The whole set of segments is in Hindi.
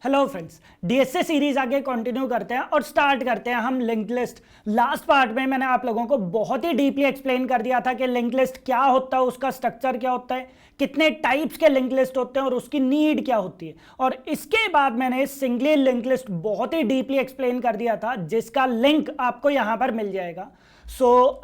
हेलो फ्रेंड्स, डीएसए सीरीज आगे कंटिन्यू करते हैं और स्टार्ट करते हैं हम लिंक्ड लिस्ट। लास्ट पार्ट में मैंने आप लोगों को बहुत ही डीपली एक्सप्लेन कर दिया था कि लिंक्ड लिस्ट क्या होता है, उसका स्ट्रक्चर क्या होता है, कितने टाइप्स के लिंक्ड लिस्ट होते हैं और उसकी नीड क्या होती है। और इसके बाद मैंने सिंगली लिंक्ड लिस्ट बहुत ही डीपली एक्सप्लेन कर दिया था, जिसका लिंक आपको यहां पर मिल जाएगा।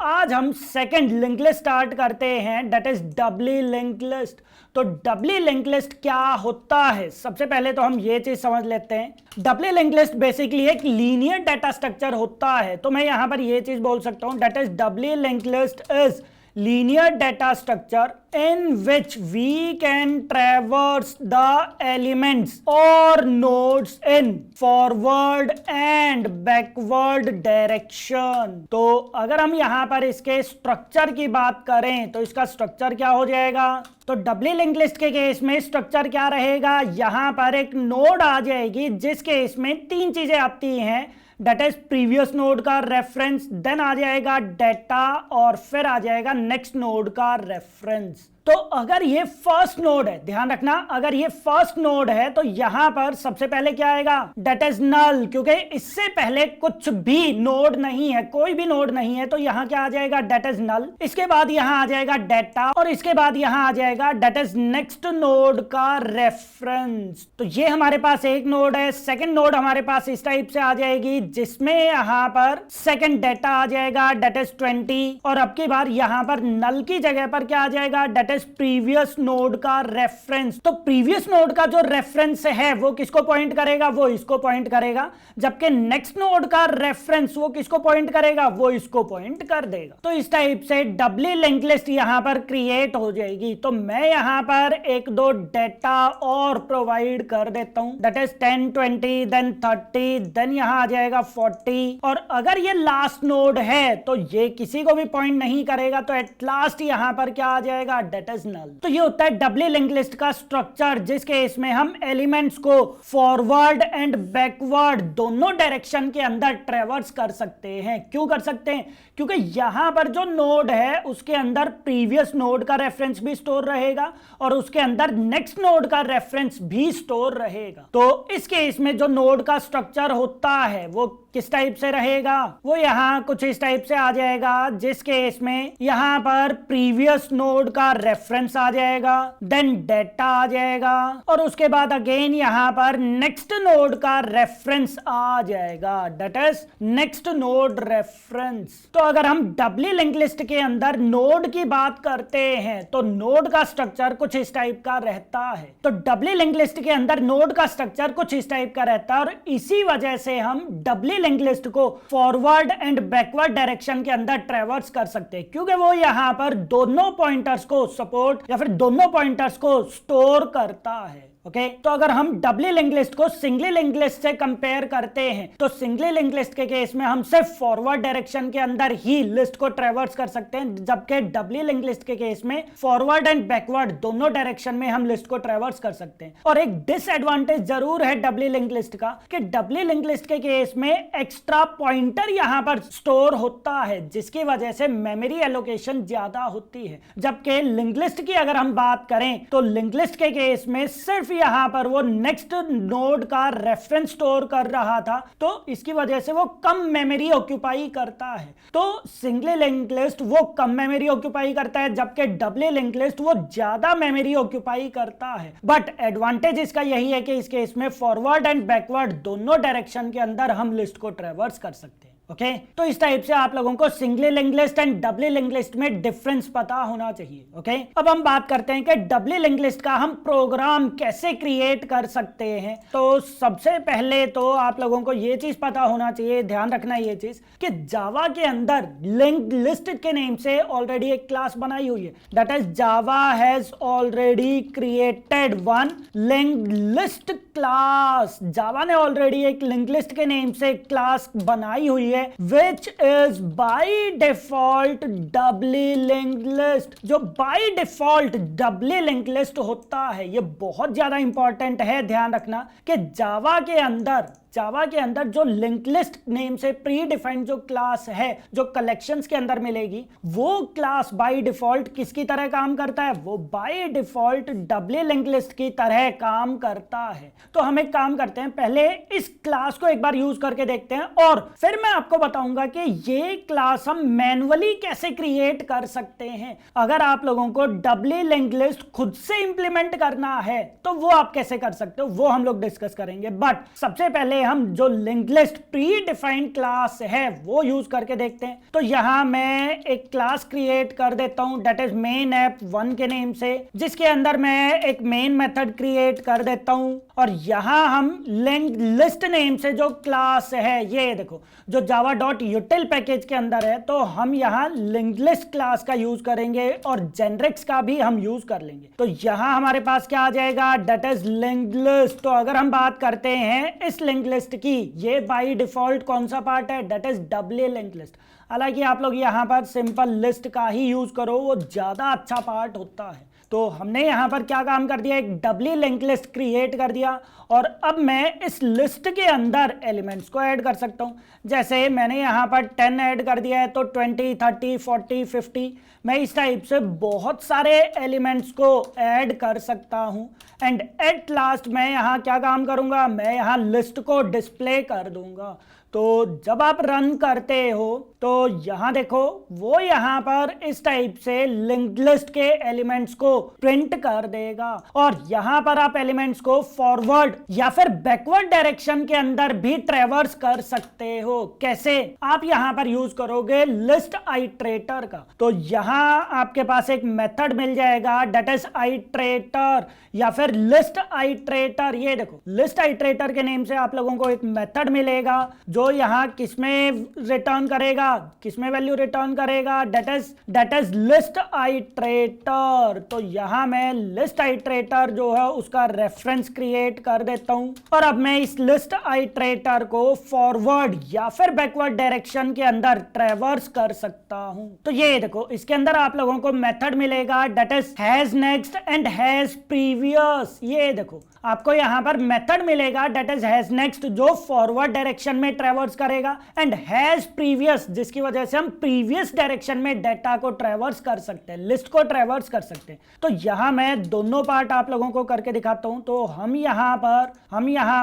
आज हम सेकंड लिंक्ड लिस्ट स्टार्ट करते हैं, that is doubly linked list. तो डबली लिंक्ड लिस्ट क्या होता है, सबसे पहले तो हम ये चीज समझ लेते हैं। डबली लिंक्ड लिस्ट बेसिकली एक लीनियर डाटा स्ट्रक्चर होता है। तो मैं यहां पर ये चीज बोल सकता हूं, that is doubly linked list is linear data structure in which we can traverse the elements or nodes in forward and backward direction। तो अगर हम यहां पर इसके स्ट्रक्चर की बात करें तो इसका स्ट्रक्चर क्या हो जाएगा। तो डबली लिंक्ड लिस्ट के केस में स्ट्रक्चर क्या रहेगा, यहां पर एक नोड आ जाएगी जिस केस में तीन चीजें आती हैं, दैट इज प्रीवियस नोड का रेफरेंस, देन आ जाएगा डेटा और फिर आ जाएगा नेक्स्ट नोड का रेफरेंस। तो अगर ये फर्स्ट नोड है, ध्यान रखना, अगर ये फर्स्ट नोड है तो यहां पर सबसे पहले क्या आएगा, दैट इज नल, क्योंकि इससे पहले कुछ भी नोड नहीं है, कोई भी नोड नहीं है। तो यहां क्या आ जाएगा, दैट इज नल। इसके बाद यहां आ जाएगा डेटा और इसके बाद यहां आ जाएगा दैट इज नेक्स्ट नोड का रेफरेंस। तो ये हमारे पास एक नोड है। सेकंड नोड हमारे पास इस टाइप से आ जाएगी जिसमें यहां पर सेकंड डेटा आ जाएगा, दैट इज 20। और अब की बार यहां पर नल की जगह पर क्या आ जाएगा, दैट प्रीवियस नोड का रेफरेंस। तो प्रीवियस नोड का जो रेफरेंस है वो किसको पॉइंट करेगा, वो इसको पॉइंट करेगा, जबकि नेक्स्ट नोड का रेफरेंस वो किसको पॉइंट करेगा, वो इसको पॉइंट कर देगा। तो इस टाइप से डबली लिंक्ड लिस्ट यहां पर क्रिएट हो जाएगी। तो मैं यहां पर एक दो डेटा और प्रोवाइड कर देता हूं, दैट इज 10, 20, देन 30, देन यहां आ जाएगा 40। और अगर ये लास्ट नोड है तो ये किसी को भी पॉइंट नहीं करेगा, तो एट लास्ट यहां पर क्या आ जाएगा, दैट इज नल। तो ये होता है डबली लिंक्ड लिस्ट का स्ट्रक्चर, जिसके इसमें हम एलिमेंट्स को फॉरवर्ड एंड बैकवर्ड दोनों डायरेक्शन के अंदर ट्रेवर्स कर सकते हैं। क्यों कर सकते हैं, क्योंकि यहां पर जो नोड है उसके अंदर प्रीवियस नोड का रेफरेंस भी स्टोर रहेगा और उसके अंदर नेक्स्ट नोड का रेफरेंस भी स्टोर रहेगा। तो इस केस में जो नोड का स्ट्रक्चर होता है वो किस टाइप से रहेगा, वो यहां कुछ इस टाइप से आ जाएगा, जिसके इसमें यहां पर प्रीवियस नोड का रेफरेंस आ जाएगा, देन डेटा आ जाएगा और उसके बाद अगेन यहां पर नेक्स्ट नोड का रेफरेंस आ जाएगा, that is next node reference. तो अगर हम डबली लिंक्ड लिस्ट के अंदर नोड की बात करते हैं तो नोड का स्ट्रक्चर कुछ इस टाइप का रहता है। तो डबली लिंक्ड लिस्ट के अंदर नोड का स्ट्रक्चर कुछ इस टाइप का रहता है और इसी वजह से हम डबली लिंक्ड लिस्ट को फॉरवर्ड एंड बैकवर्ड डायरेक्शन के अंदर ट्रेवर्स कर सकते हैं, क्योंकि वो यहां पर दोनों पॉइंटर्स को सपोर्ट या फिर दोनों पॉइंटर्स को स्टोर करता है। ओके, तो अगर हम डबली लिंक्ड लिस्ट को सिंगली लिंक्ड लिस्ट से कंपेयर करते हैं तो सिंगली लिंक्ड लिस्ट के केस में हम सिर्फ फॉरवर्ड डायरेक्शन के अंदर ही लिस्ट को ट्रेवर्स कर सकते हैं, जबकि डबली लिंक्ड लिस्ट के केस में फॉरवर्ड एंड बैकवर्ड दोनों डायरेक्शन में हम लिस्ट को ट्रेवर्स कर सकते हैं। और एक डिसएडवांटेज जरूर है डबली लिंक्ड लिस्ट का, कि डबली लिंक्ड लिस्ट के केस में एक्स्ट्रा पॉइंटर यहां पर स्टोर होता है, जिसकी वजह से मेमोरी एलोकेशन ज्यादा होती है। जबकि लिंक्ड लिस्ट की अगर हम बात करें तो लिंक्ड लिस्ट के केस में सिर्फ यहां पर वो नेक्स्ट नोड का रेफरेंस स्टोर कर रहा था, तो इसकी वजह से वो कम मेमोरी ऑक्यूपाई करता है। तो सिंगली लिंक्ड लिस्ट वो कम मेमोरी ऑक्यूपाई करता है, जबकि डबली लिंक्ड लिस्ट वो ज्यादा मेमोरी ऑक्यूपाई करता है। बट एडवांटेज इसका यही है कि इसके इसमें फॉरवर्ड एंड बैकवर्ड दोनों डायरेक्शन के अंदर हम लिस्ट को ट्रेवर्स कर सकते हैं। ओके, तो इस टाइप से आप लोगों को singly linked list and doubly linked list में डिफरेंस पता होना चाहिए। ओके, अब हम बात करते हैं कि डबली लिंक्ड लिस्ट का हम प्रोग्राम कैसे क्रिएट कर सकते हैं। तो सबसे पहले तो आप लोगों को ये चीज पता होना चाहिए, ध्यान रखना ये चीज, कि जावा के अंदर लिंक्ड लिस्ट के नेम से ऑलरेडी एक क्लास बनाई हुई है, that is Java has already created one linked list class. Java ने ऑलरेडी एक लिंक्ड लिस्ट के नेम से क्लास बनाई हुई है, which is by default doubly linked list। जो by default doubly linked list होता है, ये बहुत ज्यादा इंपॉर्टेंट है, ध्यान रखना कि जावा के अंदर जावा के अंदर जो लिंक लिस्ट नेम से प्री डिफाइंड जो क्लास है, जो कलेक्शंस के अंदर मिलेगी, वो क्लास बाय डिफॉल्ट किसकी तरह काम करता है? वो by default W link list की तरह काम करता है। तो हम एक काम करते हैं, पहले इस क्लास को एक बार यूज करके देखते हैं और फिर मैं आपको बताऊंगा कि ये क्लास हम मैन्युअली कैसे क्रिएट कर सकते हैं। अगर आप लोगों को डब्ल्यू लिंक लिस्ट खुद से इंप्लीमेंट करना है तो वो आप कैसे कर सकते हो, वो हम लोग डिस्कस करेंगे। बट सबसे पहले हम जो link list pre defined class है वो यूज करके देखते हैं। तो यहां मैं एक क्लास क्रिएट कर देता हूं, दैट इज मेन ऐप 1 के नेम से, जिसके अंदर मैं एक मेन मेथड क्रिएट कर देता हूं और यहां हम लिंक लिस्ट नेम से जो क्लास है, ये देखो जो java.util पैकेज के अंदर है, तो हम यहां लिंक लिस्ट क्लास का यूज करेंगे और जेनरिक्स का भी हम यूज कर लेंगे। तो यहां हमारे पास क्या आ जाएगा? That is link list. तो अगर हम बात करते हैं इस लिंक लिस्ट की, ये बाय डिफॉल्ट कौन सा पार्ट है? That is W link list. हालांकि आप लोग यहां पर सिंपल लिस्ट का ही यूज करो, वो ज्यादा अच्छा पार्ट होता है। तो हमने यहां पर क्या काम कर दिया? एक डब्ल्यू लिंक लिस्ट क्रिएट कर दिया और अब मैं इस लिस्ट के अंदर एलिमेंट्स को ऐड कर सकता हूं। जैसे मैंने यहां पर 10 ऐड कर दिया है, तो 20, 30, 40, 50 मैं इस टाइप से बहुत सारे एलिमेंट्स को ऐड कर सकता हूं। एंड एट लास्ट मैं यहां क्या काम करूंगा? मैं यहां लिस्ट को डिस्प्ले कर दूंगा। तो जब आप रन करते हो तो यहां देखो वो यहां पर इस टाइप से लिंक लिस्ट के एलिमेंट्स को प्रिंट कर देगा और यहां पर आप एलिमेंट्स को फॉरवर्ड या फिर बैकवर्ड डायरेक्शन के अंदर भी ट्रेवर्स कर सकते हो। कैसे? आप यहां पर यूज करोगे लिस्ट आइट्रेटर का। तो यहां आपके पास एक मेथड मिल जाएगा, दैट इज आइट्रेटर या फिर लिस्ट आइट्रेटर। ये देखो लिस्ट आइट्रेटर के नेम से आप लोगों को एक मेथड मिलेगा जो यहां किसमें रिटर्न करेगा, किसमें वैल्यू रिटर्न करेगा? That is list iterator. तो यहां मैं लिस्ट आइट्रेटर जो है उसका रेफरेंस क्रिएट कर देता हूं और अब मैं इस लिस्ट आइट्रेटर को फॉरवर्ड या फिर बैकवर्ड डायरेक्शन के अंदर ट्रेवर्स कर सकता हूं। तो ये देखो इसके अंदर आप लोगों को मेथड मिलेगा, that is has next and has previous. ये देखो आपको यहां पर मेथड मिलेगा, दैट इज हैज नेक्स्ट जो फॉरवर्ड डायरेक्शन में ट्रेवर्स करेगा एंड हैज प्रीवियस जिसकी वजह से हम प्रीवियस डायरेक्शन में डाटा को ट्रेवर्स कर सकते हैं, लिस्ट को ट्रेवर्स कर सकते हैं। तो यहां मैं दोनों पार्ट आप लोगों को करके दिखाता हूं। तो हम यहां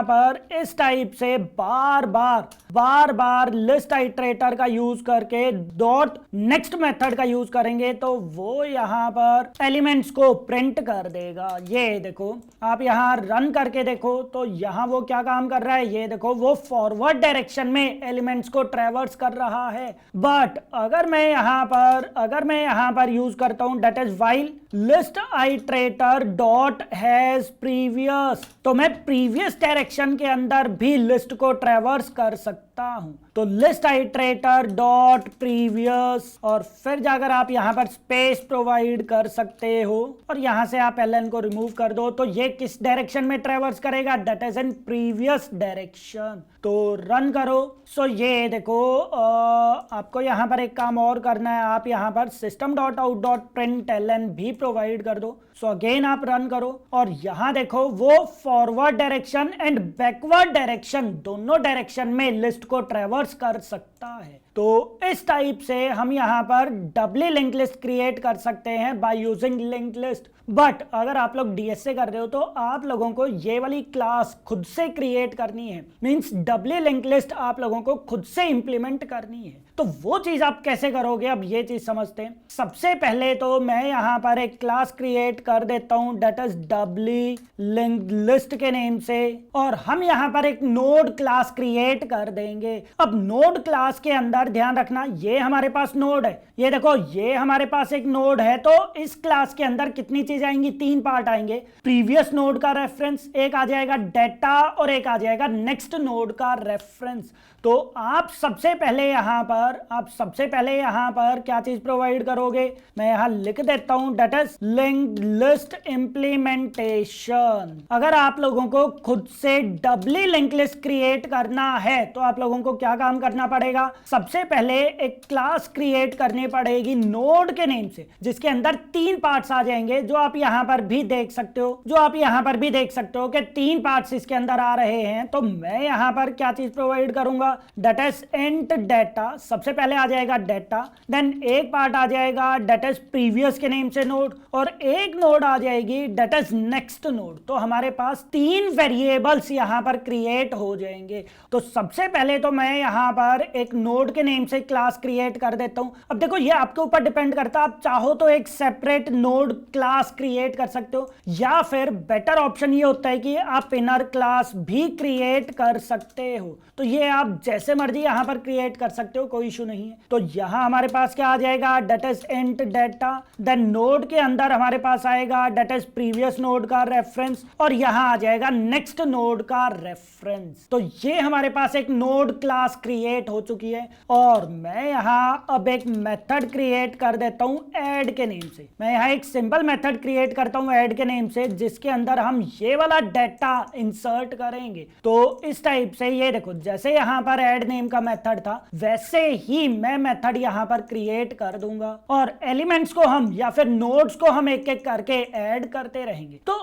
पर इस टाइप से बार बार लिस्ट आइट्रेटर का यूज करके डॉट नेक्स्ट मेथड का यूज करेंगे तो वो यहां पर एलिमेंट्स को प्रिंट कर देगा। ये देखो आप यहां रन करके देखो तो यहां वो क्या काम कर रहा है, ये देखो वो फॉरवर्ड डायरेक्शन में एलिमेंट्स को ट्रेवर्स कर रहा है। बट अगर मैं यहां पर यूज करता हूं that is while list iterator dot has previous, तो मैं प्रीवियस डायरेक्शन के अंदर भी लिस्ट को ट्रेवर्स कर सकता हूं। तो लिस्ट आइट्रेटर डॉट प्रीवियस और फिर जाकर आप यहां पर स्पेस प्रोवाइड कर सकते हो और यहां से आप एलएन को रिमूव कर दो। तो ये किस डायरेक्शन में ट्रेवर्स करेगा? That is in previous direction. तो रन करो। सो ये देखो आपको यहां पर एक काम और करना है, आप यहां पर system.out.println भी प्रोवाइड कर दो। सो अगेन आप रन करो और यहां देखो वो forward direction and backward direction दोनों डायरेक्शन में लिस्ट को ट्रेवर्स कर सकता है। तो इस टाइप से हम यहां पर डब्ल्यू लिंक लिस्ट क्रिएट कर सकते हैं by using link list. But अगर आप लोग डीएस से कर रहे हो तो आप लोगों को ये वाली क्लास खुद से क्रिएट करनी है, मींस डब्ल्यू लिंक लिस्ट आप लोगों को खुद से इंप्लीमेंट करनी है। तो वो चीज आप कैसे करोगे, अब ये चीज समझते हैं। सबसे पहले तो मैं यहां पर एक क्लास क्रिएट कर देता हूं that is W link list के नेम से और हम यहां पर एक नोड क्लास क्रिएट कर देंगे। अब नोड क्लास के अंदर ध्यान रखना ये हमारे पास नोड है, ये देखो ये हमारे पास एक नोड है। तो इस क्लास के अंदर कितनी चीज आएंगी? 3 पार्ट आएंगे। प्रीवियस नोड का रेफरेंस, एक आ जाएगा डेटा और एक आ जाएगा नेक्स्ट नोड का रेफरेंस। तो आप सबसे पहले यहां पर पर आप सबसे पहले यहाँ पर क्या चीज प्रोवाइड करोगे, मैं यहाँ लिख देता हूँ that is linked list implementation. अगर आप लोगों को खुद से डबली लिंक लिस्ट क्रिएट करना है तो आप लोगों को क्या काम करना पड़ेगा, सबसे पहले एक क्लास क्रिएट करनी पड़ेगी नोड के नेम से, जिसके अंदर 3 पार्ट्स आ जाएंगे, जो आप यहाँ पर भी देख सकते हो कि 3 पार्ट्स इसके अंदर आ रहे हैं। तो मैं यहाँ पर क्या चीज प्रोवाइड करूंगा, दैट इज इंट डेटा। सबसे पहले आ जाएगा डेटा, देन एक पार्ट आ जाएगा दैट इज प्रीवियस के नेम से नोड, और एक नोड आ जाएगी दैट इज नेक्स्ट नोड। तो हमारे पास 3 वेरिएबल्स यहाँ पर क्रिएट हो जाएंगे। तो सबसे पहले तो मैं यहाँ पर एक नोड के नेम से क्लास क्रिएट कर देता हूं। अब देखो ये आपके ऊपर डिपेंड करता है, आप चाहो तो एक सेपरेट नोड क्लास क्रिएट कर सकते हो, या फिर बेटर ऑप्शन ये होता है कि आप इनर क्लास भी क्रिएट कर सकते हो। तो ये आप जैसे मर्जी यहां पर क्रिएट कर सकते हो, कोई इशू नहीं है। तो यहां हमारे पास क्या आ जाएगा, that is int data, then node के अंदर हमारे पास आएगा दैट इज प्रीवियस नोड का रेफरेंस, और यहां आ जाएगा नेक्स्ट नोड का रेफरेंस। तो ये हमारे पास एक नोड क्लास क्रिएट हो चुकी है। और मैं यहां अब एक मेथड क्रिएट कर देता हूं ऐड के नेम से। मैं यहां एक सिंपल मेथड क्रिएट करता हूं ऐड के नेम से, जिसके अंदर हम ये वाला डेटा इंसर्ट करेंगे। तो इस टाइप से ये देखो, जैसे यहां पर ऐड नेम का मेथड था वैसे ही मैं मेथड यहां पर क्रिएट कर दूंगा, और एलिमेंट्स को हम या फिर नोड्स को हम एक एक करके ऐड करते रहेंगे। तो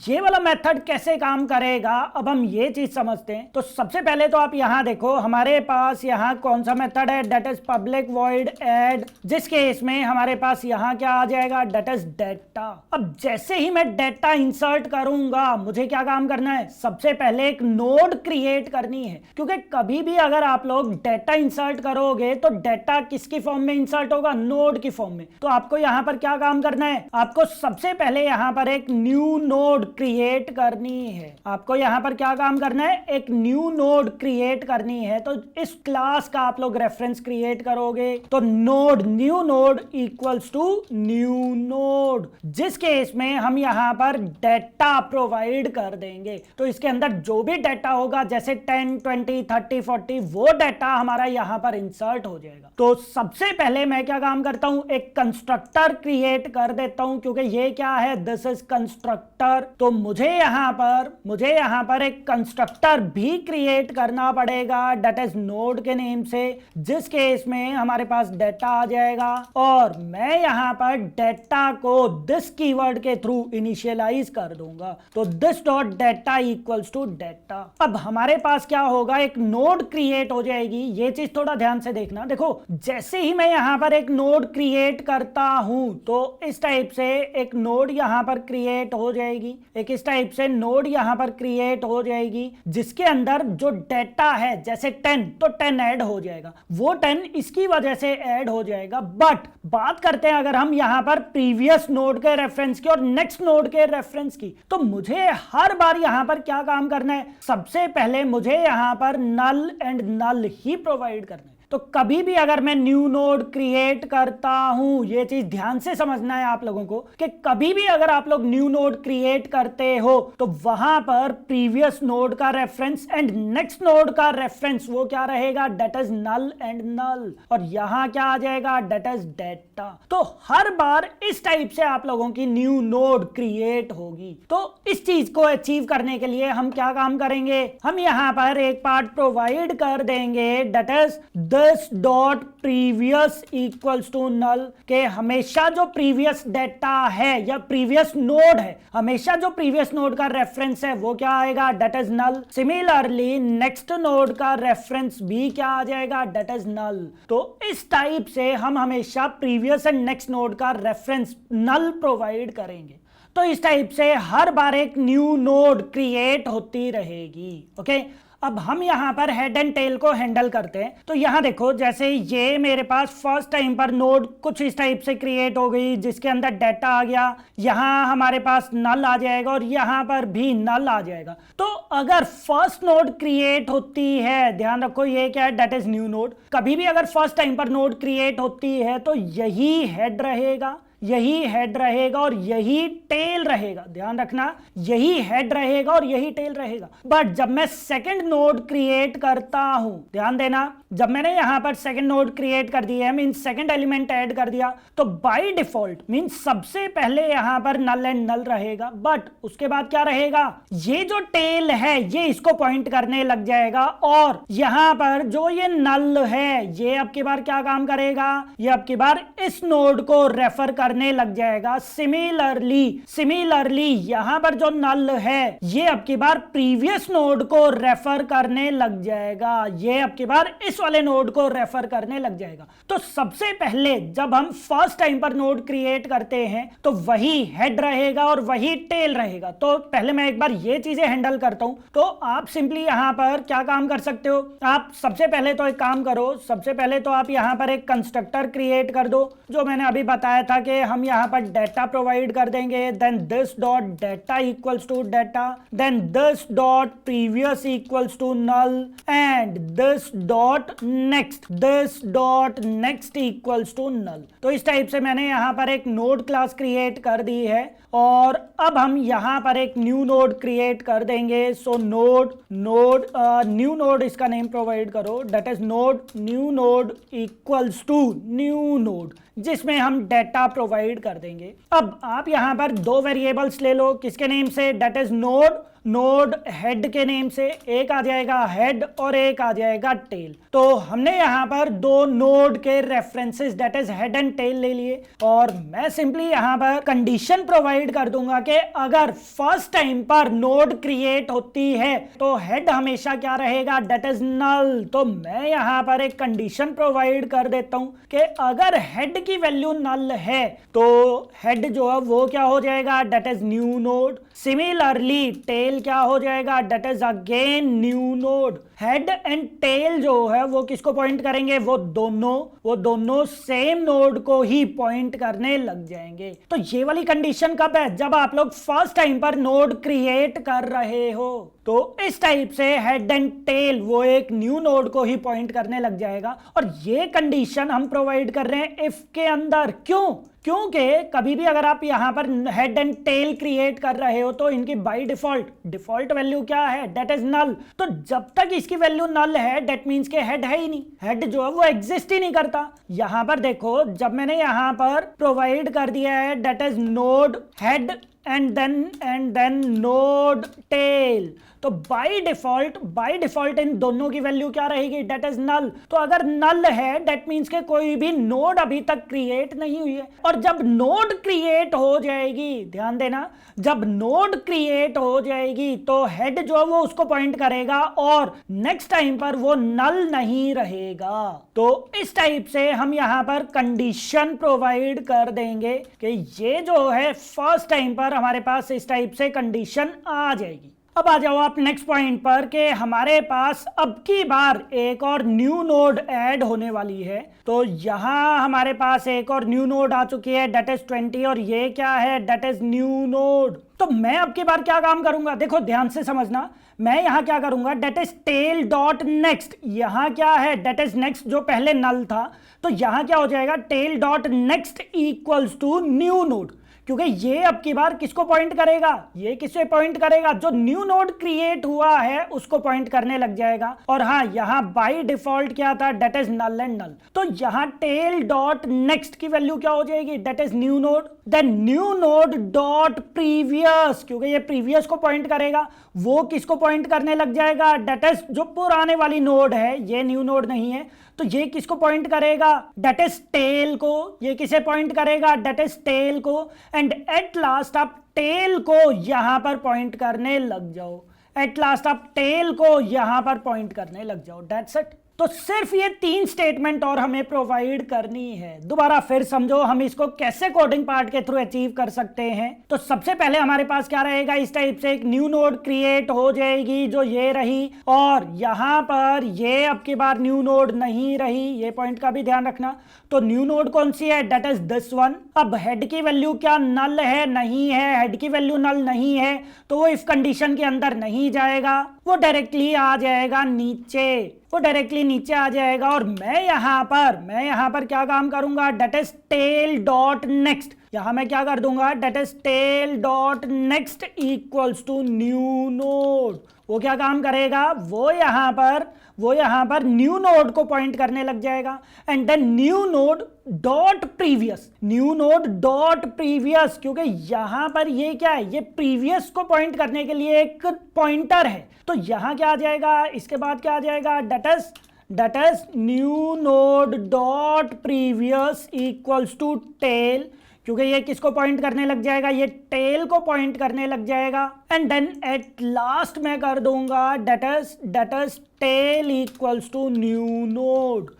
ये वाला मेथड कैसे काम करेगा, अब हम ये चीज समझते हैं। तो सबसे पहले तो आप यहां देखो, हमारे पास यहां कौन सा मेथड है, that is public void add, जिसके इसमें हमारे पास यहां क्या आ जाएगा, दैट इज डेटा। अब जैसे ही मैं डेटा इंसर्ट करूंगा, मुझे क्या काम करना है, सबसे पहले एक नोड क्रिएट करनी है, क्योंकि कभी भी अगर आप लोग डेटा इंसर्ट करोगे तो डेटा किसकी फॉर्म में इंसर्ट होगा, नोड की फॉर्म में। तो आपको यहां पर क्या काम करना है, आपको सबसे पहले यहां पर एक न्यू नोड क्रिएट करनी है। आपको यहां पर क्या काम करना है, एक न्यू नोड क्रिएट करनी है। तो इस क्लास का आप लोग रेफरेंस क्रिएट करोगे, तो node new node equals to new node, जिस केस में हम यहां पर डेटा प्रोवाइड कर देंगे। तो इसके अंदर जो भी डेटा होगा, जैसे 10, 20, 30, 40, वो डेटा हमारा यहां पर इंसर्ट हो जाएगा। तो सबसे पहले मैं क्या काम करता हूं, एक कंस्ट्रक्टर क्रिएट कर देता हूं, क्योंकि ये क्या है, दिस इज कंस्ट्रक्टर। तो मुझे यहां पर एक कंस्ट्रक्टर भी क्रिएट करना पड़ेगा दैट इज नोड के नेम से, जिस केस में हमारे पास डेटा आ जाएगा, और मैं यहां पर डेटा को दिस कीवर्ड के थ्रू इनिशियलाइज कर दूंगा। तो this dot data equals to data. अब हमारे पास क्या होगा, एक नोड क्रिएट हो जाएगी। ये चीज थोड़ा ध्यान से देखना। देखो जैसे ही मैं यहां पर एक नोड क्रिएट करता हूं, तो इस टाइप से एक नोड यहां पर क्रिएट हो जाएगी, एक इस टाइप से नोड यहां पर क्रिएट हो जाएगी, जिसके अंदर जो डेटा है, जैसे 10, तो 10 ऐड हो जाएगा, वो 10 इसकी वजह से ऐड हो जाएगा। बट बात करते हैं अगर हम यहां पर प्रीवियस नोड के रेफरेंस की और नेक्स्ट नोड के रेफरेंस की, तो मुझे हर बार यहां पर क्या काम करना है, सबसे पहले मुझे यहां पर नल एंड नल ही प्रोवाइड करना है। तो कभी भी अगर मैं न्यू नोड क्रिएट करता हूं, ये चीज ध्यान से समझना है आप लोगों को, कि कभी भी अगर आप लोग न्यू नोड क्रिएट करते हो तो वहां पर प्रीवियस नोड का रेफरेंस एंड नेक्स्ट नोड का रेफरेंस वो क्या रहेगा, that is null and null, और यहां क्या आ जाएगा, दैट इज डेटा। तो हर बार इस टाइप से आप लोगों की न्यू नोड क्रिएट होगी। तो इस चीज को अचीव करने के लिए हम क्या काम करेंगे, हम यहां पर एक पार्ट प्रोवाइड कर देंगे that is this dot previous equals to null, के हमेशा जो प्रीवियस डेटा है या प्रीवियस नोड है, हमेशा जो प्रीवियस नोड का रेफरेंस है वो क्या आएगा, that is null. Similarly next node का रेफरेंस भी क्या आ जाएगा, दैट इज नल। तो इस टाइप से हम हमेशा प्रीवियस एंड नेक्स्ट नोड का रेफरेंस नल प्रोवाइड करेंगे। तो इस टाइप से हर बार एक न्यू नोड क्रिएट होती रहेगी। ओके, अब हम यहां पर हेड एंड टेल को हैंडल करते हैं। तो यहां देखो, जैसे ये मेरे पास फर्स्ट टाइम पर नोड कुछ इस टाइप से क्रिएट हो गई, जिसके अंदर डेटा आ गया, यहां हमारे पास नल आ जाएगा और यहां पर भी नल आ जाएगा। तो अगर फर्स्ट नोड क्रिएट होती है, ध्यान रखो ये क्या है, दैट इज न्यू नोड। कभी भी अगर फर्स्ट टाइम पर नोड क्रिएट होती है तो यही हेड रहेगा, यही हेड रहेगा और यही टेल रहेगा। ध्यान रखना, यही हेड रहेगा और यही टेल रहेगा। बट जब मैं सेकंड नोड क्रिएट करता हूं, ध्यान देना, जब मैंने यहां पर सेकंड नोड क्रिएट कर दिया है, मींस सेकंड एलिमेंट ऐड कर दिया, तो बाय डिफॉल्ट मींस सबसे पहले यहां पर नल एंड नल रहेगा। बट उसके बाद क्या रहेगा, ये जो टेल है ये इसको पॉइंट करने लग जाएगा, और यहां पर जो ये नल है ये अब की बार क्या काम करेगा, ये अब की बार इस नोड को रेफर करने लग जाएगा। सिमिलरली यहां पर जो नल है ये अब की बार प्रीवियस नोड को रेफर करने लग जाएगा, ये अब की बार इस वाले नोड को रेफर करने लग जाएगा। तो सबसे पहले जब हम फर्स्ट टाइम पर नोड क्रिएट करते हैं तो वही हेड रहेगा और वही टेल रहेगा। तो पहले मैं एक बार ये चीजें हैंडल करता हूं। तो आप सिंपली यहां पर क्या काम कर सकते हो, आप सबसे पहले तो एक काम करो, सबसे पहले तो आप यहां पर एक कंस्ट्रक्टर क्रिएट कर दो, जो मैंने अभी बताया था कि हम यहां पर डेटा प्रोवाइड कर देंगे, then this dot data equals to data, then this dot previous equals to null, and this dot next equals to null. तो इस टाइप से मैंने यहां पर एक नोड क्लास क्रिएट कर दी है, और अब हम यहां पर एक न्यू नोड क्रिएट कर देंगे। सो न्यू नोड इसका नेम प्रोवाइड करो, that is new node equals to new node, जिसमें हम डेटा प्रोवाइड कर देंगे। अब आप यहां पर दो वेरिएबल्स ले लो, किसके नेम से, दैट इज नोड हेड के नेम से, एक आ जाएगा हेड और एक आ जाएगा टेल। तो हमने यहां पर दो नोड के references that is head and tail ले लिए, और मैं सिंपली यहां पर कंडीशन प्रोवाइड कर दूंगा कि अगर फर्स्ट टाइम पर नोड क्रिएट होती है तो हेड हमेशा क्या रहेगा, दैट इज नल। तो मैं यहां पर एक कंडीशन प्रोवाइड कर देता हूं कि अगर हेड की वैल्यू नल है तो हेड जो है वो क्या हो जाएगा, that is new node. Similarly tail क्या हो जाएगा, that is again new node. Head and tail जो है वो किसको पॉइंट करेंगे, वो दोनों सेम नोड को ही पॉइंट करने लग जाएंगे। तो ये वाली कंडीशन कब है, जब आप लोग फर्स्ट टाइम पर नोड क्रिएट कर रहे हो। तो इस टाइप से हेड एंड टेल वो एक न्यू नोड को ही पॉइंट करने लग जाएगा, और ये कंडीशन हम प्रोवाइड कर रहे हैं इफ के अंदर। क्योंकि कभी भी अगर आप यहां पर हेड एंड टेल क्रिएट कर रहे हो तो इनकी बाय डिफॉल्ट वैल्यू क्या है, दैट इज नल। तो जब तक इसकी वैल्यू नल है दैट मींस के हेड है ही नहीं, हेड जो है वो एग्जिस्ट ही नहीं करता। यहां पर देखो, जब मैंने यहां पर प्रोवाइड कर दिया है that is node head and then node tail, तो बाय डिफॉल्ट इन दोनों की वैल्यू क्या रहेगी, दैट इज नल। तो अगर नल है दैट मींस के कोई भी नोड अभी तक क्रिएट नहीं हुई है, और जब नोड क्रिएट हो जाएगी, ध्यान देना, जब नोड क्रिएट हो जाएगी तो हेड जो है वो उसको पॉइंट करेगा और नेक्स्ट टाइम पर वो नल नहीं रहेगा। तो इस टाइप से हम यहां पर कंडीशन प्रोवाइड कर देंगे कि ये जो है फर्स्ट टाइम पर हमारे पास इस टाइप से कंडीशन आ जाएगी। अब आ जाओ आप नेक्स्ट पॉइंट पर कि हमारे पास अब की बार एक और न्यू नोड ऐड होने वाली है। तो यहां हमारे पास एक और न्यू नोड आ चुकी है, दैट इज 20, और ये क्या है, दैट इज न्यू नोड। तो मैं अब की बार क्या काम करूंगा, देखो ध्यान से समझना, मैं यहां क्या करूंगा, that is tail dot next. यहां क्या है, दैट इज नेक्स्ट, जो पहले नल था, तो यहां क्या हो जाएगा, tail dot next equals to new node, क्योंकि ये अब की बार किसको पॉइंट करेगा, ये किससे पॉइंट करेगा, जो न्यू नोड क्रिएट हुआ है उसको पॉइंट करने लग जाएगा। और हाँ, यहां बाय डिफॉल्ट क्या था, that is null and null. तो यहां टेल डॉट नेक्स्ट की वैल्यू क्या हो जाएगी, that is new node. Then new node dot previous, क्योंकि ये प्रीवियस को पॉइंट करेगा, वो किसको पॉइंट करने लग जाएगा, दैट इज जो पुराने वाली नोड है, ये न्यू नोड नहीं है, तो ये किसको पॉइंट करेगा, दैट इज टेल को। ये किसे पॉइंट करेगा, दैट इज टेल को। एंड एट लास्ट आप टेल को यहां पर पॉइंट करने लग जाओ, एट लास्ट आप टेल को यहां पर पॉइंट करने लग जाओ, दैट्स इट। तो सिर्फ ये 3 स्टेटमेंट और हमें प्रोवाइड करनी है। दोबारा फिर समझो हम इसको कैसे कोडिंग पार्ट के थ्रू अचीव कर सकते हैं। तो सबसे पहले हमारे पास क्या रहेगा, इस टाइप से एक न्यू नोड क्रिएट हो जाएगी जो ये रही, और यहां पर ये अब की बार न्यू नोड नहीं रही, ये पॉइंट का भी ध्यान रखना। तो न्यू नोड कौन सी है, दैट इज दिस वन। अब हेड की वैल्यू क्या नल है, नहीं है, हेड की वैल्यू नल नहीं है, तो वो इफ कंडीशन के अंदर नहीं जाएगा, वो डायरेक्टली आ जाएगा नीचे, वो डायरेक्टली नीचे आ जाएगा। और मैं यहां पर क्या काम करूंगा, that is tail dot next. यहां मैं क्या कर दूंगा, that is tail dot next equals to new node. वो क्या काम करेगा, वो यहां पर न्यू नोड को पॉइंट करने लग जाएगा, and then new node dot previous, क्योंकि यहां पर ये क्या है, ये प्रीवियस को पॉइंट करने के लिए एक पॉइंटर है। तो यहां क्या आ जाएगा, इसके बाद क्या आ जाएगा, that is new node dot previous equals to tail, क्योंकि ये किसको पॉइंट करने लग जाएगा, ये टेल को पॉइंट करने लग जाएगा। एंड देन एट लास्ट मैं कर दूंगा that is tail equals to new node.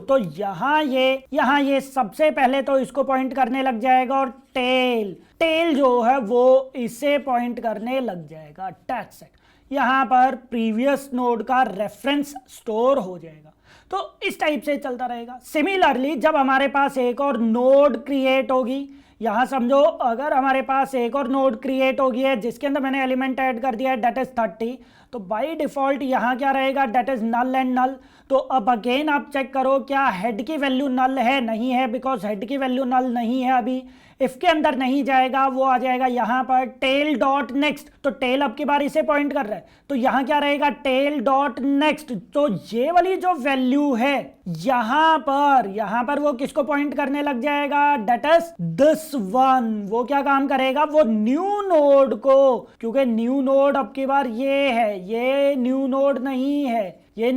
तो यहां ये सबसे पहले तो इसको पॉइंट करने लग जाएगा, और टेल जो है वो इसे पॉइंट करने लग जाएगा। That's it. यहां पर प्रीवियस नोड का रेफरेंस स्टोर हो जाएगा। तो इस टाइप से चलता रहेगा। सिमिलरली जब हमारे पास एक और नोड क्रिएट होगी, यहां समझो अगर हमारे पास एक और नोड क्रिएट होगी है जिसके अंदर मैंने एलिमेंट ऐड कर दिया है डेट इज 30, तो बाय डिफॉल्ट यहां क्या रहेगा, that is null and null. तो अब अगेन आप चेक करो क्या हेड की वैल्यू नल है, नहीं है, बिकॉज हेड की वैल्यू नल नहीं है अभी। इफ के अंदर नहीं जाएगा, वो आ जाएगा यहां पर टेल डॉट नेक्स्ट। तो टेल अब की बार इसे पॉइंट कर रहा है, तो यहां क्या रहेगा, टेल डॉट नेक्स्ट। तो ये वाली जो वैल्यू है यहां पर वो किसको पॉइंट करने लग जाएगा, डेट इज दिस वन। वो क्या काम करेगा, वो न्यू नोड को, क्योंकि न्यू नोड अब की बार ये है, ये न्यू नोड नहीं है, ये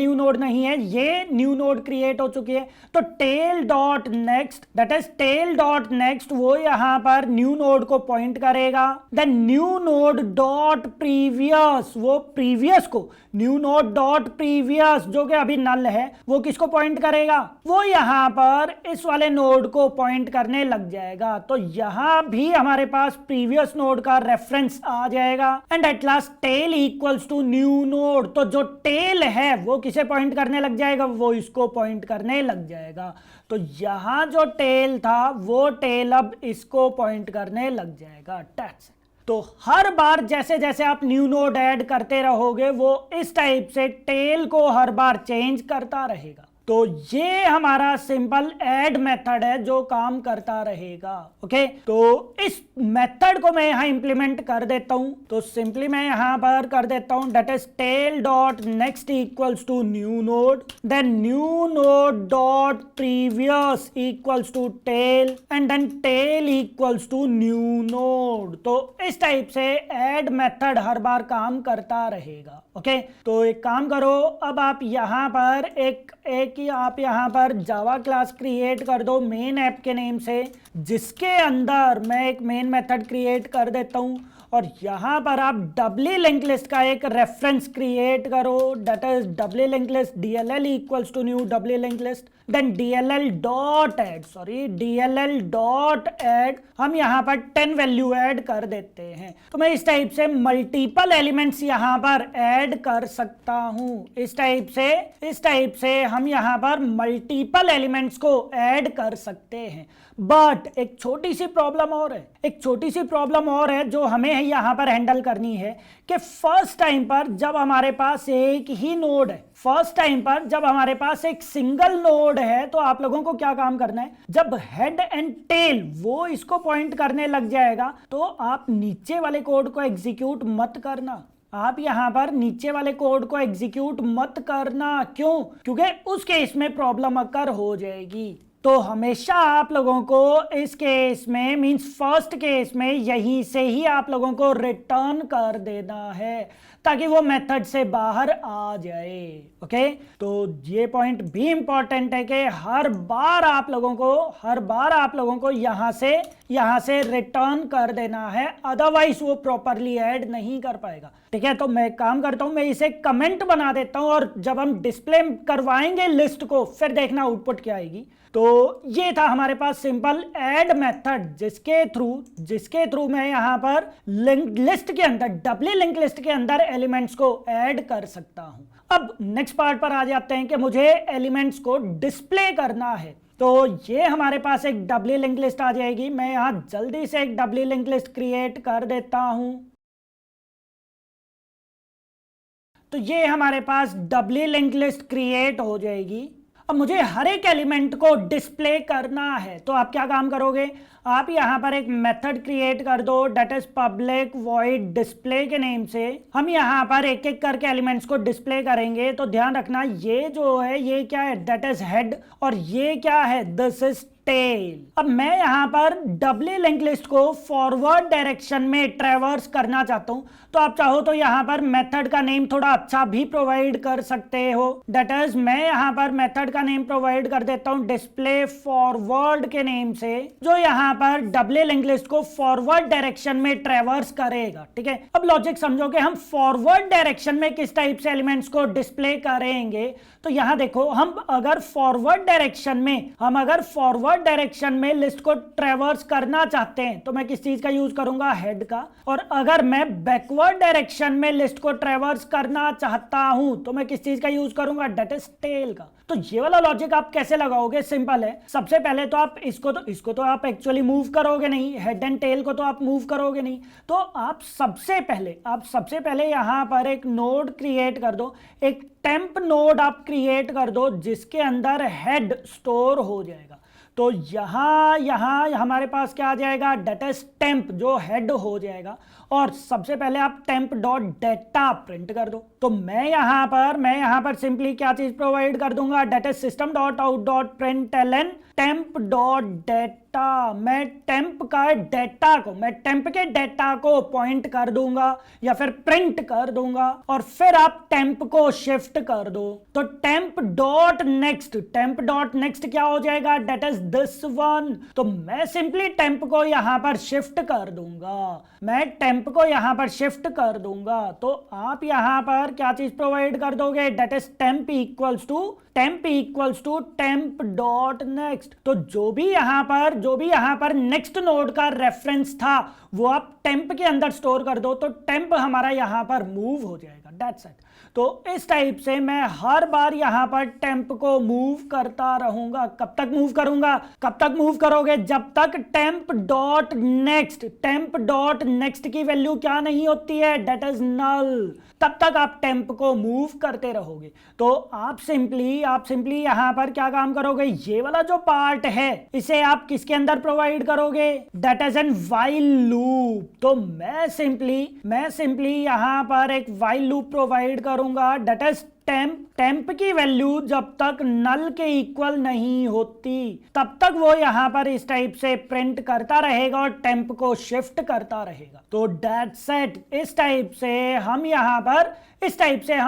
न्यू नोड क्रिएट हो चुकी है। तो tail dot next, that is tail dot next, वो यहां पर न्यू नोड को पॉइंट करेगा। Then new node dot previous, वो प्रीवियस को, न्यू नोड डॉट प्रीवियस जो कि अभी नल है, वो किसको पॉइंट करेगा, वो यहां पर इस वाले नोड को पॉइंट करने लग जाएगा। तो यहां भी हमारे पास प्रीवियस नोड का रेफरेंस आ जाएगा। And at last tail equals to new node. तो जो टेल है वो किसे पॉइंट करने लग जाएगा, वो इसको पॉइंट करने लग जाएगा। तो यहां जो टेल था वो टेल अब इसको पॉइंट करने लग जाएगा। टैक्स। तो हर बार जैसे जैसे आप न्यू नोड ऐड करते रहोगे, वो इस टाइप से टेल को हर बार चेंज करता रहेगा। तो ये हमारा सिंपल ऐड मेथड है जो काम करता रहेगा। ओके, तो इस मेथड को मैं यहां इंप्लीमेंट कर देता हूं। तो सिंपली मैं यहां पर कर देता हूं that is tail dot next equals to new node, then new node dot previous equals to tail, and then tail equals to new node. तो इस टाइप से ऐड मेथड हर बार काम करता रहेगा। ओके, तो एक काम करो, अब आप यहां पर आप यहां पर जावा क्लास क्रिएट कर दो मेन ऐप के नेम से, जिसके अंदर मैं एक मेन मेथड क्रिएट कर देता हूं। और यहां पर आप डब्ली लिंक लिस्ट का एक रेफरेंस क्रिएट करो, that is doubly link list DLL equals to new doubly link list, then DLL dot add हम यहां पर 10 वैल्यू ऐड कर देते हैं। तो मैं इस टाइप से मल्टीपल एलिमेंट्स यहां पर ऐड कर सकता हूं। इस टाइप से हम यहां पर मल्टीपल एलिमेंट्स को ऐड कर सकते हैं। बट एक छोटी सी प्रॉब्लम और है जो हमें यहां पर हैंडल करनी है कि फर्स्ट टाइम पर जब हमारे पास एक ही नोड है, जब हमारे पास एक सिंगल नोड है, तो आप लोगों को क्या काम करना है, जब हेड एंड टेल वो इसको पॉइंट करने लग जाएगा, तो आप नीचे वाले कोड को एग्जीक्यूट मत करना। आप यहां पर नीचे वाले कोड को एग्जीक्यूट मत करना। क्यों? क्योंकि उस केस में प्रॉब्लम अकर हो जाएगी। तो हमेशा आप लोगों को इस केस में मींस फर्स्ट केस में यहीं से ही आप लोगों को रिटर्न कर देना है ताकि वो मेथड से बाहर आ जाए। ओके, तो ये पॉइंट भी इंपॉर्टेंट है कि हर बार आप लोगों को यहां से रिटर्न कर देना है, अदरवाइज वो प्रॉपरली ऐड नहीं कर पाएगा। ठीक है, तो मैं काम करता हूं, मैं इसे कमेंट बना देता हूं और जब हम डिस्प्ले करवाएंगे लिस्ट को, फिर देखना आउटपुट क्या आएगी। तो ये था हमारे पास सिंपल ऐड मेथड, जिसके थ्रू मैं यहां पर लिंक लिस्ट के अंदर, डब्ली लिंक लिस्ट के अंदर एलिमेंट्स को ऐड कर सकता हूं। अब नेक्स्ट पार्ट पर आ जाते हैं कि मुझे एलिमेंट्स को डिस्प्ले करना है। तो ये हमारे पास एक डब्ली लिंक लिस्ट आ जाएगी। मैं यहां जल्दी से एक डब्ली लिंक लिस्ट क्रिएट कर देता हूं। तो ये हमारे पास डब्ली लिंक लिस्ट क्रिएट हो जाएगी। अब मुझे हर एक एलिमेंट को डिस्प्ले करना है, तो आप क्या काम करोगे, आप यहाँ पर एक मेथड क्रिएट कर दो that is public void display के नेम से। हम यहाँ पर एक एक करके एलिमेंट्स को डिस्प्ले करेंगे। तो ध्यान रखना ये जो है ये क्या है, डेट इज हेड, और ये क्या है, दिस इज टेल। अब मैं यहां पर डबली लिंक लिस्ट को फॉरवर्ड डायरेक्शन में ट्रैवर्स करना चाहता हूं, तो आप चाहो तो यहां पर मेथड का नेम थोड़ा अच्छा भी प्रोवाइड कर सकते हो। दैट इज मैं यहां पर मेथड का नेम प्रोवाइड कर देता हूं डिस्प्ले फॉरवर्ड के नेम से, जो यहां पर डबली लिंक लिस्ट को फॉरवर्ड डायरेक्शन में ट्रैवर्स करेगा। ठीक है, अब लॉजिक समझोगे हम फॉरवर्ड डायरेक्शन में किस टाइप से एलिमेंट्स को डिस्प्ले करेंगे। तो यहां देखो, हम अगर फॉरवर्ड डायरेक्शन में लिस्ट को ट्रैवर्स करना चाहते हैं तो मैं किस चीज का यूज करूंगा, हेड का। और अगर मैं बैकवर्ड डायरेक्शन में लिस्ट को ट्रैवर्स करना चाहता हूं तो मैं किस चीज का यूज करूंगा, डेट इज टेल का। तो ये वाला लॉजिक आप कैसे लगाओगे, सिंपल है। सबसे पहले तो आप इसको तो आप एक्चुअली मूव करोगे नहीं, हेड एंड टेल को तो आप मूव करोगे नहीं। तो आप सबसे पहले यहां पर एक नोड क्रिएट कर दो, एक टेम्प नोड आप क्रिएट कर दो जिसके अंदर हेड स्टोर हो जाएगा। तो यहां हमारे पास क्या आ जाएगा, डेट इज टेम्प जो हेड हो जाएगा। और सबसे पहले आप टेम्प डॉट डेटा प्रिंट कर दो। तो मैं यहां पर सिंपली क्या चीज प्रोवाइड कर दूंगा, that is system dot out dot print ln temp dot data. मैं टेम्प के डेटा को पॉइंट कर दूंगा या फिर प्रिंट कर दूंगा, और फिर आप टेम्प को शिफ्ट कर दो। तो टेम्प डॉट नेक्स्ट क्या हो जाएगा, डेट इज दिस वन। तो मैं सिंपली टेम्प को यहां पर शिफ्ट कर दूंगा। तो आप यहां पर क्या चीज प्रोवाइड कर दोगे, that is temp equals to temp dot next. तो जो भी यहां पर नेक्स्ट नोड का रेफरेंस था वो आप टेम्प के अंदर स्टोर कर दो, तो टेम्प हमारा यहां पर मूव हो जाएगा, दैट्स इट। तो इस टाइप से मैं हर बार यहां पर टेम्प को मूव करता रहूंगा। कब तक मूव करोगे, जब तक टेम्प डॉट नेक्स्ट की वैल्यू क्या नहीं होती है, डेट इज नल, तब तक आप टेम्प को मूव करते रहोगे। तो आप सिंपली यहां पर क्या काम करोगे, ये वाला जो पार्ट है इसे आप किसके अंदर प्रोवाइड करोगे, that is an while loop. तो मैं सिंपली यहां पर एक व्हाइल लूप प्रोवाइड करूंगा, डेट इज टेम्प की वैल्यू जब तक नल के इक्वल नहीं होती तब तक वो यहां पर इस टाइप से प्रिंट करता रहेगा और टेम्प को शिफ्ट करता रहेगा। तो दैट्स इट। इस टाइप से हम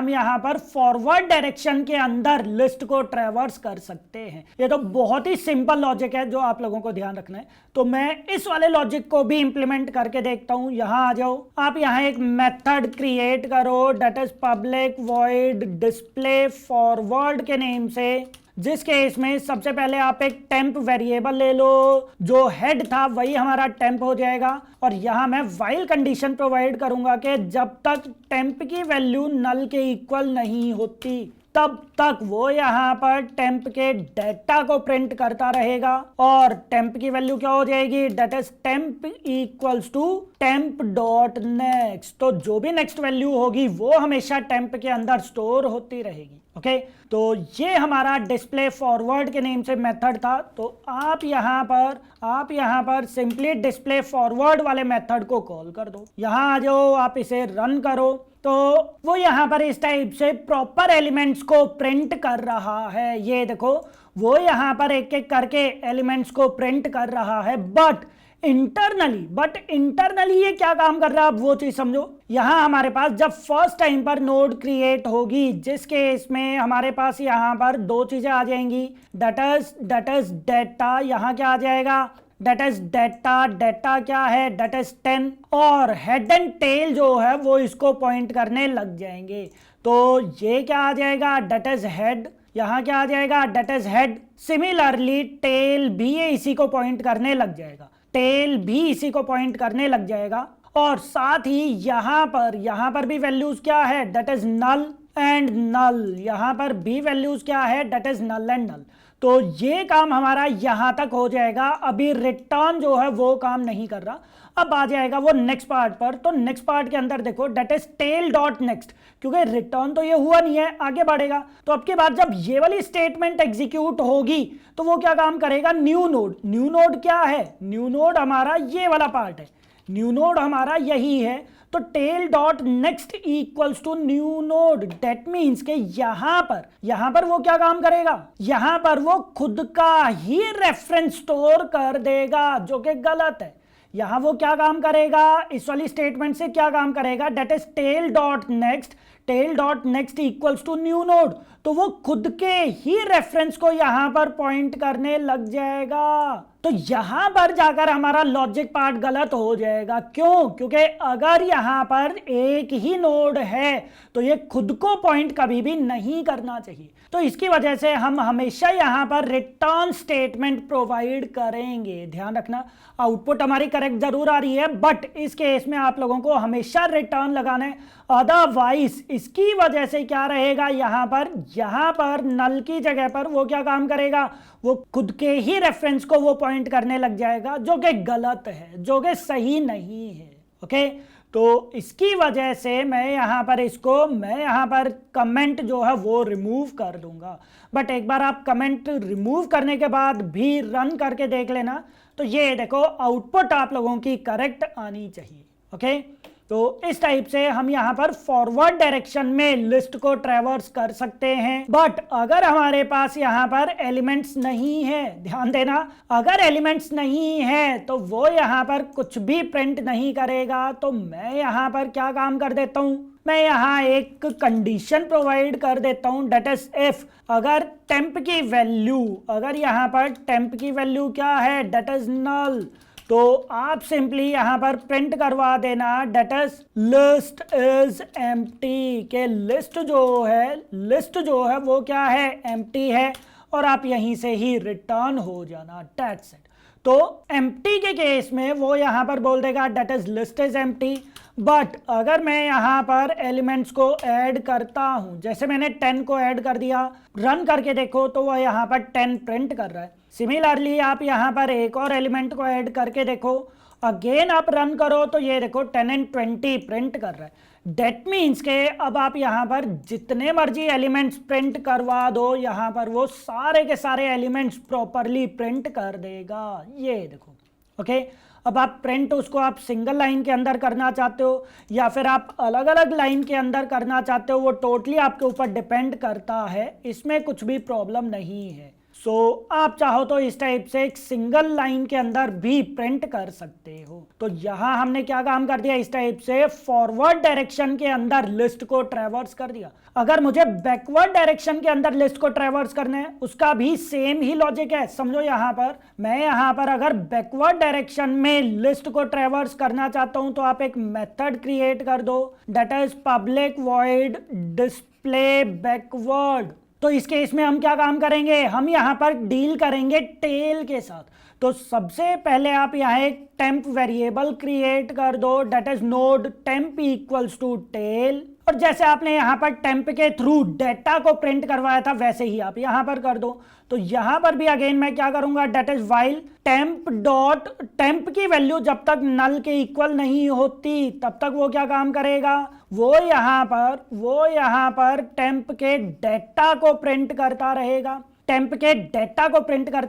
यहां पर फॉरवर्ड डायरेक्शन के अंदर लिस्ट को ट्रैवर्स कर सकते हैं। ये तो बहुत ही सिंपल लॉजिक है जो आप लोगों को ध्यान रखना है। तो मैं इस वाले लॉजिक को भी इंप्लीमेंट करके देखता हूं। यहां आ जाओ, आप यहां एक मेथड क्रिएट करो, that is public void display forward के नेम से, जिसके इसमें सबसे पहले आप एक टेम्प वेरिएबल ले लो, जो हेड था वही हमारा टेम्प हो जाएगा। और यहां मैं व्हाइल कंडीशन प्रोवाइड करूंगा कि जब तक टेम्प की वैल्यू नल के इक्वल नहीं होती तब तक वो यहां पर टेम्प के डेटा को प्रिंट करता रहेगा, और टेम्प की वैल्यू क्या हो जाएगी, that is temp equals to temp dot next. तो जो भी नेक्स्ट वैल्यू होगी वो हमेशा टेम्प के अंदर स्टोर होती रहेगी। ओके, तो ये हमारा डिस्प्ले फॉरवर्ड के नेम से मेथड था। तो आप यहां पर सिंपली डिस्प्ले फॉरवर्ड वाले मेथड को कॉल कर दो। यहां आ जाओ, आप इसे रन करो, तो वो यहां पर इस टाइप से प्रॉपर एलिमेंट्स को प्रिंट कर रहा है। ये देखो, वो यहां पर एक एक करके एलिमेंट्स को प्रिंट कर रहा है, बट इंटरनली ये क्या काम कर रहा है, आप वो चीज समझो। यहां हमारे पास जब फर्स्ट टाइम पर नोड क्रिएट होगी, जिसके इसमें हमारे पास यहां पर दो चीजें आ जाएंगी, डेट इज डेटा, यहां क्या आ जाएगा, डेट इज डेटा क्या है, डेट इज 10, और हेड एंड टेल जो है वो इसको पॉइंट करने लग जाएंगे। तो ये क्या आ जाएगा, डेट इज हेड, यहां क्या आ जाएगा, that is head. Similarly tail भी इसी को पॉइंट करने लग जाएगा, और साथ ही यहां पर भी वैल्यूज क्या है, that is null and null, यहां पर भी वैल्यूज क्या है, that is null and null. तो ये काम हमारा यहां तक हो जाएगा। अभी रिटर्न जो है वो काम नहीं कर रहा, अब आ जाएगा वो नेक्स्ट पार्ट पर। तो नेक्स्ट पार्ट के अंदर देखो that is tail dot next, क्योंकि रिटर्न तो ये हुआ नहीं है, आगे बढ़ेगा। तो अब के बाद जब ये वाली स्टेटमेंट एग्जीक्यूट होगी तो वो क्या काम करेगा, न्यू नोड। न्यू नोड क्या है, न्यू नोड हमारा ये वाला पार्ट है, न्यू नोड हमारा यही है। तो tail dot next equals to new node, that means के यहां पर वो क्या काम करेगा, यहां पर वो खुद का ही रेफरेंस स्टोर कर देगा, जो कि गलत है। यहां वो क्या काम करेगा, इस वाली स्टेटमेंट से क्या काम करेगा, that is tail dot next equals to new node. तो वो खुद के ही रेफरेंस को यहां पर पॉइंट करने लग जाएगा। तो यहां पर जाकर हमारा लॉजिक पार्ट गलत हो जाएगा। क्यों, क्योंकि अगर यहां पर एक ही नोड है तो ये खुद को पॉइंट कभी भी नहीं करना चाहिए। तो इसकी वजह से हम हमेशा यहां पर रिटर्न स्टेटमेंट प्रोवाइड करेंगे। ध्यान रखना, आउटपुट हमारी करेक्ट जरूर आ रही है, बट इस केस में आप लोगों को हमेशा रिटर्न लगाना है। अदरवाइज इसकी वजह से क्या रहेगा, यहां पर नल की जगह पर वो क्या काम करेगा, वो खुद के ही रेफरेंस को वो पॉइंट करने लग जाएगा, जो कि गलत है, जो कि सही नहीं है। ओके, तो इसकी वजह से मैं यहां पर कमेंट जो है वो रिमूव कर दूंगा। बट एक बार आप कमेंट रिमूव करने के बाद भी रन करके देख लेना, तो ये देखो आउटपुट आप लोगों की करेक्ट आनी चाहिए। ओके, तो इस टाइप से हम यहां पर फॉरवर्ड डायरेक्शन में लिस्ट को ट्रैवर्स कर सकते हैं। बट अगर हमारे पास यहां पर एलिमेंट्स नहीं है, ध्यान देना, अगर एलिमेंट्स नहीं है तो वो यहां पर कुछ भी प्रिंट नहीं करेगा। तो मैं यहां पर क्या काम कर देता हूं, मैं यहां एक कंडीशन प्रोवाइड कर देता हूं, डेट इज इफ अगर टेम्प की वैल्यू क्या है, डेट इज नल, तो आप सिंपली यहां पर प्रिंट करवा देना that is list is empty, के लिस्ट जो है वो क्या है, एम्प्टी है, और आप यहीं से ही रिटर्न हो जाना, दैट्स इट। तो एम्प्टी के केस में वो यहां पर बोल देगा that is list is empty. But अगर मैं यहां पर एलिमेंट्स को ऐड करता हूं, जैसे मैंने 10 को ऐड कर दिया, रन करके देखो तो वह यहां पर 10 प्रिंट कर रहा है। सिमिलरली आप यहां पर एक और एलिमेंट को ऐड करके देखो, अगेन आप रन करो तो ये देखो 10 and 20 प्रिंट कर रहा है। डेट मीन्स के अब आप यहां पर जितने मर्जी एलिमेंट्स प्रिंट करवा दो, यहां पर वो सारे के सारे एलिमेंट्स प्रॉपरली प्रिंट कर देगा। ये देखो, ओके। अब आप प्रिंट उसको आप सिंगल लाइन के अंदर करना चाहते हो या फिर आप अलग अलग लाइन के अंदर करना चाहते हो, वो टोटली आपके ऊपर डिपेंड करता है, इसमें कुछ भी प्रॉब्लम नहीं है। सो आप चाहो तो इस टाइप से एक सिंगल लाइन के अंदर भी प्रिंट कर सकते हो। तो यहां हमने क्या काम कर दिया, इस टाइप से फॉरवर्ड डायरेक्शन के अंदर लिस्ट को ट्रैवर्स कर दिया। अगर मुझे बैकवर्ड डायरेक्शन के अंदर लिस्ट को ट्रैवर्स करना है, उसका भी सेम ही लॉजिक है। समझो मैं यहां पर अगर बैकवर्ड डायरेक्शन में लिस्ट को ट्रैवर्स करना चाहता हूं तो आप एक मेथड क्रिएट कर दो, that is public void display backward. तो इस केस में हम क्या काम करेंगे, हम यहां पर डील करेंगे टेल के साथ। तो सबसे पहले आप यहां एक टेम्प वेरिएबल क्रिएट कर दो, that is node temp equals to tail, और जैसे आपने यहां पर टेम्प के थ्रू डेटा को प्रिंट करवाया था वैसे ही आप यहां पर कर दो। तो यहां पर भी अगेन मैं क्या करूंगा, that is while temp dot temp की वैल्यू जब तक नल के इक्वल नहीं होती तब तक वो क्या काम करेगा, वो यहां पर टेम्प के डेटा को प्रिंट करता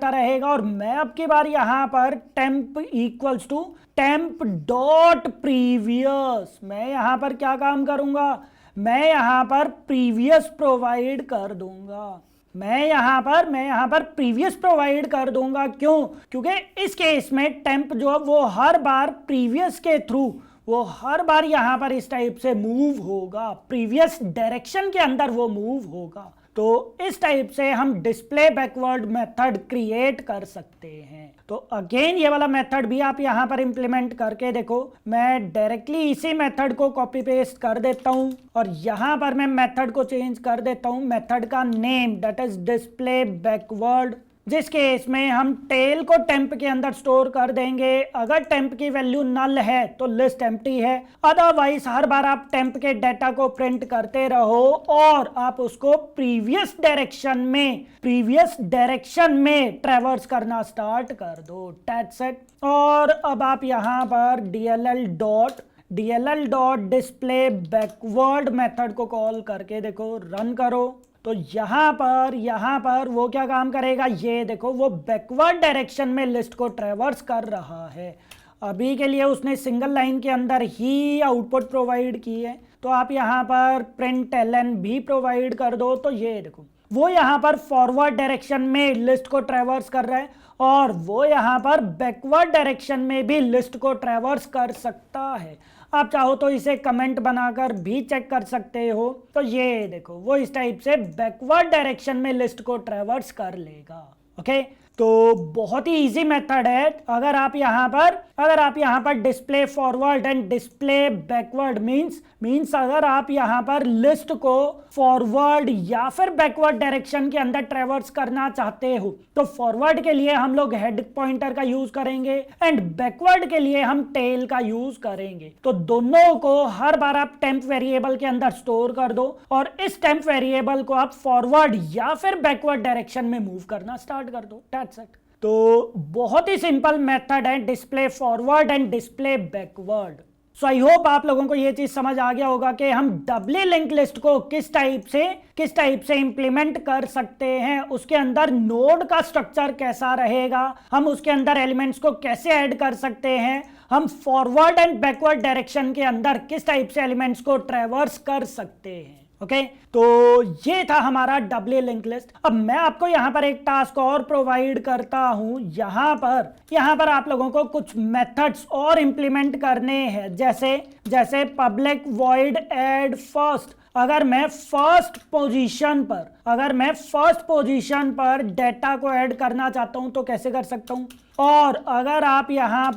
रहेगा। और मैं अब की बार यहां पर temp equals to temp dot previous, मैं यहां पर क्या काम करूंगा, मैं यहां पर प्रीवियस प्रोवाइड कर दूंगा। मैं यहां पर प्रीवियस प्रोवाइड कर दूंगा। क्यों, क्योंकि इस केस में टेम्प जो वो हर बार प्रीवियस के थ्रू वो हर बार यहां पर इस टाइप से मूव होगा, प्रीवियस डायरेक्शन के अंदर वो मूव होगा। तो इस टाइप से हम डिस्प्ले बैकवर्ड मेथड क्रिएट कर सकते हैं। तो अगेन ये वाला मेथड भी आप यहां पर इंप्लीमेंट करके देखो। मैं डायरेक्टली इसी मेथड को कॉपी पेस्ट कर देता हूं और यहां पर मैं मेथड को चेंज कर देता हूं, मेथड का name that is display backward. जिस केस में हम टेल को टेम्प के अंदर स्टोर कर देंगे। अगर टेम्प की वैल्यू नल है तो लिस्ट एम्प्टी है, अदरवाइज हर बार आप टेम्प के डेटा को प्रिंट करते रहो और आप उसको प्रीवियस डायरेक्शन में ट्रैवर्स करना स्टार्ट कर दो। That's it. और अब आप यहां पर DLL dot display backward method को कॉल करके देखो, रन करो तो यहां पर वो क्या काम करेगा, ये देखो वो बैकवर्ड डायरेक्शन में लिस्ट को ट्रैवर्स कर रहा है। अभी के लिए उसने सिंगल लाइन के अंदर ही आउटपुट प्रोवाइड की है, तो आप यहां पर println भी प्रोवाइड कर दो तो ये देखो वो यहां पर फॉरवर्ड डायरेक्शन में लिस्ट को ट्रैवर्स कर रहा है और वो यहां पर बैकवर्ड डायरेक्शन में भी लिस्ट को ट्रैवर्स कर सकता है। आप चाहो तो इसे कमेंट बनाकर भी चेक कर सकते हो। तो ये देखो वो इस टाइप से बैकवर्ड डायरेक्शन में लिस्ट को ट्रैवर्स कर लेगा। ओके, तो बहुत ही इजी मेथड है। अगर आप यहां पर display forward and display backward means अगर आप यहां पर लिस्ट को फॉरवर्ड या फिर बैकवर्ड डायरेक्शन के अंदर ट्रैवर्स करना चाहते हो तो फॉरवर्ड के लिए हम लोग हेड पॉइंटर का यूज करेंगे एंड बैकवर्ड के लिए हम टेल का यूज करेंगे। तो दोनों को हर बार आप टेम्प वेरिएबल के अंदर स्टोर कर दो और इस टेम्प वेरिएबल को आप फॉरवर्ड या फिर बैकवर्ड डायरेक्शन में मूव करना स्टार्ट कर दो। That's it. तो बहुत ही सिंपल मेथड है display forward and display backward. So I hope आप लोगों को यह चीज समझ आ गया होगा कि हम डबली लिंक लिस्ट को किस टाइप से इंप्लीमेंट कर सकते हैं, उसके अंदर नोड का स्ट्रक्चर कैसा रहेगा, हम उसके अंदर एलिमेंट्स को कैसे ऐड कर सकते हैं, हम फॉरवर्ड एंड बैकवर्ड डायरेक्शन के अंदर किस टाइप से एलिमेंट्स को ट्रैवर्स कर सकते हैं। ओके, तो ये था हमारा डबली लिंक लिस्ट। अब मैं आपको यहां पर एक टास्क और प्रोवाइड करता हूं। यहां पर आप लोगों को कुछ मेथड्स और इंप्लीमेंट करने हैं, जैसे पब्लिक वॉइड ऐड फर्स्ट। अगर मैं फर्स्ट पोजीशन पर डेटा को ऐड करना चाहता हूं तो कैसे कर सकता हूं, और अगर आप यहां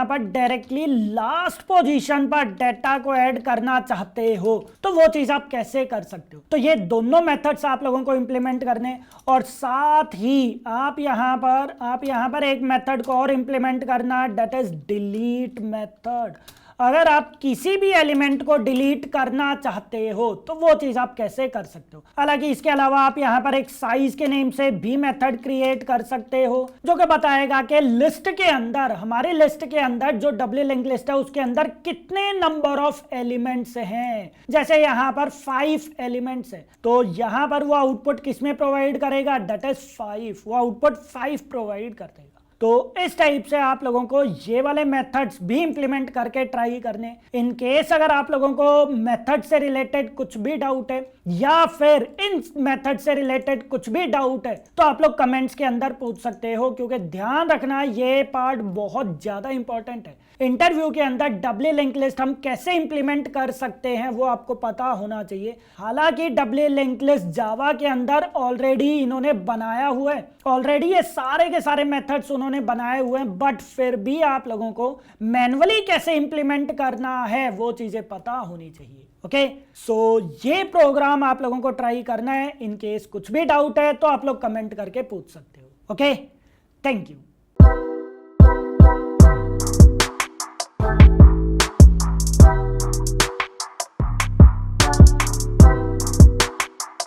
पर डायरेक्टली लास्ट पोजीशन पर डेटा को ऐड करना चाहते हो तो वो चीज आप कैसे कर सकते हो। तो ये दोनों मेथड्स आप लोगों को इंप्लीमेंट करने, और साथ ही आप यहां पर एक मेथड को और इंप्लीमेंट करना, दैट इज डिलीट मेथड। अगर आप किसी भी एलिमेंट को डिलीट करना चाहते हो तो वो चीज आप कैसे कर सकते हो। हालांकि इसके अलावा आप यहां पर एक साइज के नेम से भी मेथड क्रिएट कर सकते हो जो कि बताएगा कि हमारी लिस्ट के अंदर जो डबली लिंक लिस्ट है उसके अंदर कितने नंबर ऑफ एलिमेंट्स हैं। जैसे यहां पर 5 एलिमेंट्स है तो यहां पर वो आउटपुट किसमें प्रोवाइड करेगा, दैट इज 5। वो आउटपुट 5 प्रोवाइड कर देगा। तो इस टाइप से आप लोगों को ये वाले मेथड्स भी इंप्लीमेंट करके ट्राई करने। इन केस अगर आप लोगों को मेथड से रिलेटेड कुछ भी डाउट है या फिर इन मेथड से रिलेटेड कुछ भी डाउट है तो आप लोग कमेंट्स के अंदर पूछ सकते हो, क्योंकि ध्यान रखना ये पार्ट बहुत ज्यादा इंपॉर्टेंट है। इंटरव्यू के अंदर डबली लिंक लिस्ट हम कैसे इंप्लीमेंट कर सकते हैं वो आपको पता होना चाहिए। हालांकि डबली लिंक लिस्ट जावा के अंदर ऑलरेडी इन्होंने बनाया हुआ है, ऑलरेडी ये सारे के सारे मेथड्स उन्होंने बनाए हुए हैं, बट फिर भी आप लोगों को मैन्युअली कैसे इंप्लीमेंट करना है वो चीजें पता होनी चाहिए। ओके, सो ये प्रोग्राम आप लोगों को ट्राई करना है। इन केस कुछ भी डाउट है तो आप लोग कमेंट करके पूछ सकते हो। Okay, thank you.